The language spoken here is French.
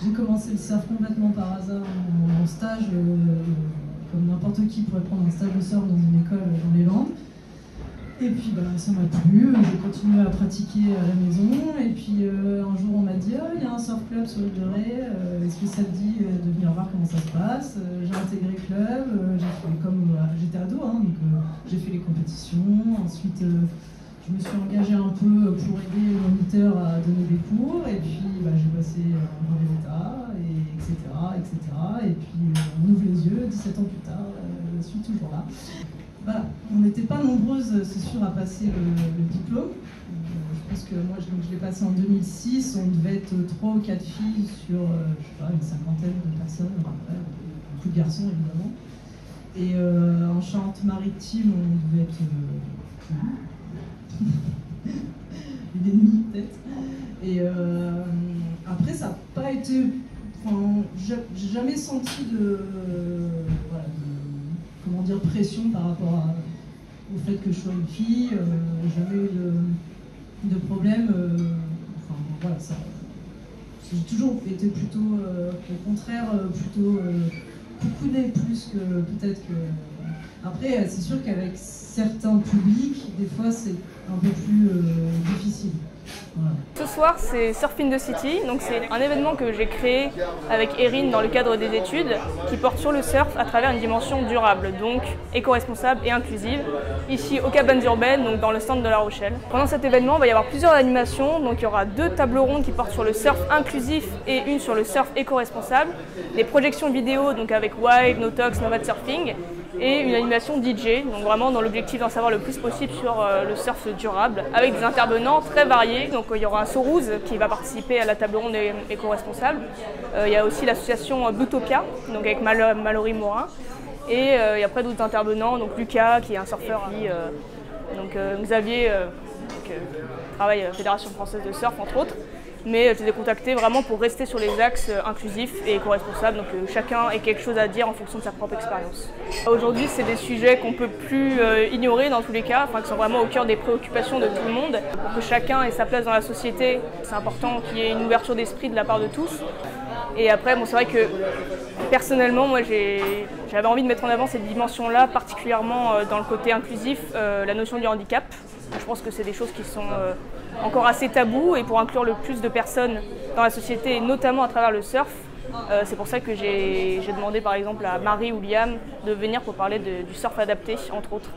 J'ai commencé le surf complètement par hasard en stage, comme n'importe qui pourrait prendre un stage de surf dans une école dans les Landes. Et puis ça m'a plu, j'ai continué à pratiquer à la maison. Et puis un jour on m'a dit il y a un surf club sur l'île de Ré, est-ce que ça te dit de venir voir comment ça se passe? J'ai intégré le club, j'étais ado, hein, donc j'ai fait les compétitions. Ensuite je me suis engagée un peu pour aider les moniteurs à donner des cours. Et puis j'ai passé un brevet d'État, etc., etc. Et puis on ouvre les yeux, 17 ans plus tard, je suis toujours là. On n'était pas nombreuses, c'est sûr, à passer le diplôme. Je pense que moi, je l'ai passé en 2006. On devait être 3 ou 4 filles sur, je sais pas, une cinquantaine de personnes. Après, beaucoup de garçons, évidemment. Et en Charente-Maritime, on devait être une et demie, peut-être. Et après, ça n'a pas été... j'ai jamais senti comment dire, pression par rapport au fait que je sois une fille, jamais eu de problème. J'ai toujours été plutôt, au contraire, plutôt coucounée plus que peut-être que. Après, c'est sûr qu'avec certains publics, des fois, c'est un peu plus difficile. Voilà. Ce soir, c'est Surf in the City, donc c'est un événement que j'ai créé avec Erin dans le cadre des études qui porte sur le surf à travers une dimension durable, donc éco-responsable et inclusive, ici aux Cabanes Urbaines, donc dans le centre de La Rochelle. Pendant cet événement, il va y avoir plusieurs animations, donc il y aura 2 tables rondes qui portent sur le surf inclusif et une sur le surf éco-responsable, des projections vidéo donc avec Wild, Notox, Nomad Surfing, et une animation DJ, donc vraiment dans l'objectif d'en savoir le plus possible sur le surf durable, avec des intervenants très variés. Donc il y aura Sorouz qui va participer à la table ronde éco-responsable. Il y a aussi l'association Boutopia, donc avec Mallory Morin. Et après d'autres intervenants, donc Lucas qui est un surfeur, donc Xavier qui travaille à la Fédération Française de Surf entre autres. Mais je les ai contactés vraiment pour rester sur les axes inclusifs et éco-responsables, donc chacun ait quelque chose à dire en fonction de sa propre expérience. Aujourd'hui, c'est des sujets qu'on ne peut plus ignorer dans tous les cas, qui sont vraiment au cœur des préoccupations de tout le monde. Pour que chacun ait sa place dans la société, c'est important qu'il y ait une ouverture d'esprit de la part de tous. Et après, c'est vrai que personnellement, moi j'avais envie de mettre en avant cette dimension-là, particulièrement dans le côté inclusif, la notion du handicap. Je pense que c'est des choses qui sont encore assez tabous, et pour inclure le plus de personnes dans la société, et notamment à travers le surf, c'est pour ça que j'ai demandé par exemple à Marie ou Liam de venir pour parler du surf adapté, entre autres.